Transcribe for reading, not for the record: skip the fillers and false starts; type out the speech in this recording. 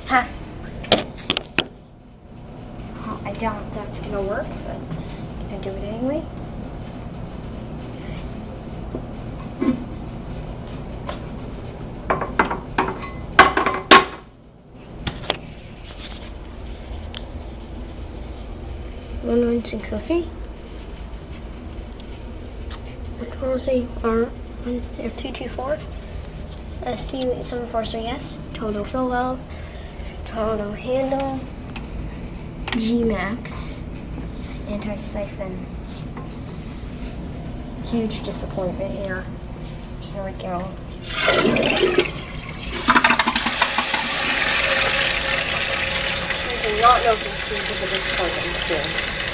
Ha! I doubt that's gonna work, but I'm gonna do it anyway. One 603. 143 or 224. STU 8743S. Toto fill valve. Toto handle. G-Max. Anti-siphon. Huge disappointment here. Here we go. I do not know if it's huge of a disappointment this is.